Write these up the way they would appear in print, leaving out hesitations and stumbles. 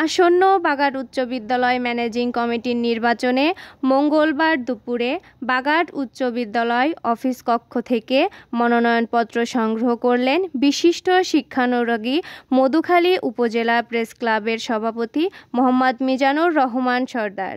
আসন্ন বাগাট উচ্চ বিদ্যালয় ম্যানেজিং কমিটির নির্বাচনে মঙ্গলবার দুপুরে বাগাট উচ্চ বিদ্যালয় অফিস কক্ষ থেকে মনোনয়নপত্র সংগ্রহ করলেন বিশিষ্ট শিক্ষানুরাগী মধুখালী উপজেলা প্রেস ক্লাবের সভাপতি মোহাম্মদ মিজানুর রহমান সরদার।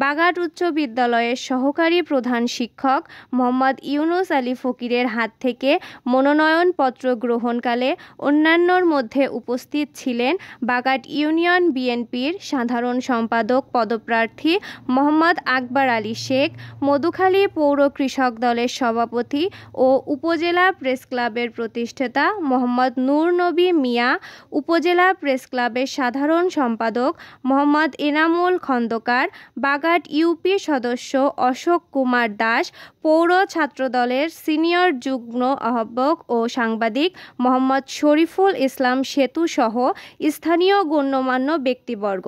বাগাট উচ্চ বিদ্যালয়ের সহকারী প্রধান শিক্ষক মোহাম্মদ ইউনুস আলী ফকিরের হাত থেকে মনোনয়নপত্র গ্রহণকালে অন্যান্যর মধ্যে উপস্থিত ছিলেন বাগাট ইউনিয়ন বিএনপির সাধারণ সম্পাদক পদপ্রার্থী মোহাম্মদ আকবর আলী শেখ, মধুখালী পৌর কৃষক দলের সভাপতি ও উপজেলা প্রেস ক্লাবের প্রতিষ্ঠাতা মোহাম্মদ নূর নবী মিয়া, উপজেলা প্রেস ক্লাবের সাধারণ সম্পাদক মোহাম্মদ এনামুল খন্দকার, বাগাট ইউপি সদস্য অশোক কুমার দাস, পৌর ছাত্রদলের সিনিয়র যুগ্ম আহ্বায়ক ও সাংবাদিক মোহাম্মদ শরীফুল ইসলাম সেতু সহ স্থানীয় গণ্যমান্য ব্যক্তিবর্গ।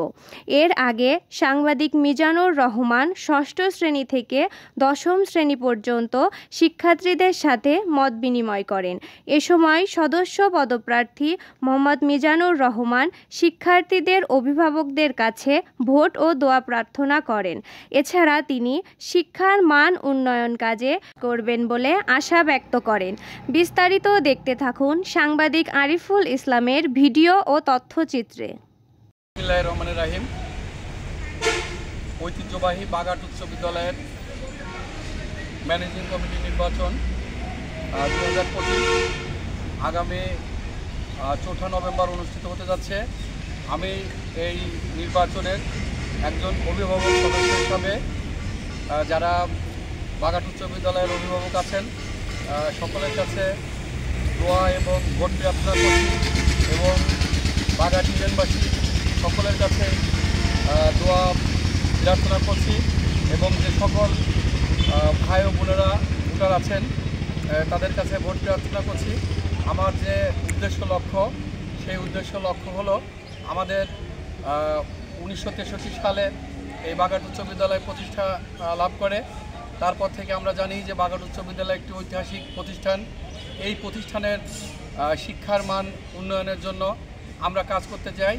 এর আগে সাংবাদিক মিজানুর রহমান ষষ্ঠ শ্রেণী থেকে দশম শ্রেণী পর্যন্ত শিক্ষার্থীদের সাথে মত বিনিময় করেন। এ সময় সদস্য পদপ্রার্থী মোহাম্মদ মিজানুর রহমান শিক্ষার্থীদের অভিভাবকদের কাছে ভোট ও দোয়া প্রার্থনা করেন। এছাড়া তিনি শিক্ষার মান উন্নয়ন কাজে করবেন বলে আশা ব্যক্ত করেন। বিস্তারিত দেখতে থাকুন সাংবাদিক আরিফুল ইসলামের ভিডিও ও তথ্যচিত্রে। বিসমিল্লাহির রহমানির রহিম। ঐতিহ্যবাহী বাগাট উচ্চ বিদ্যালয়ের ম্যানেজিং কমিটি নির্বাচন 2025 আগামী 4 নভেম্বর অনুষ্ঠিত হতে যাচ্ছে। আমি এই নির্বাচনের একজন অভিভাবক সদস্য হিসাবে যারা বাগাট উচ্চ বিদ্যালয়ের অভিভাবক আছেন সকলের কাছে দোয়া এবং ভোট প্রার্থনা করছি এবং বাগাট ইউনিয়নবাসী সকলের কাছে দোয়া প্রার্থনা করছি এবং যে সকল ভাই ও বোনেরা ভোটার আছেন তাদের কাছে ভোট প্রার্থনা করছি। আমার যে উদ্দেশ্য লক্ষ্য, সেই উদ্দেশ্য লক্ষ্য হলো আমাদের 1963 সালে এই বাগাট উচ্চ বিদ্যালয় প্রতিষ্ঠা লাভ করে। তারপর থেকে আমরা জানি যে বাগাট উচ্চ বিদ্যালয় একটি ঐতিহাসিক প্রতিষ্ঠান। এই প্রতিষ্ঠানের শিক্ষার মান উন্নয়নের জন্য আমরা কাজ করতে চাই।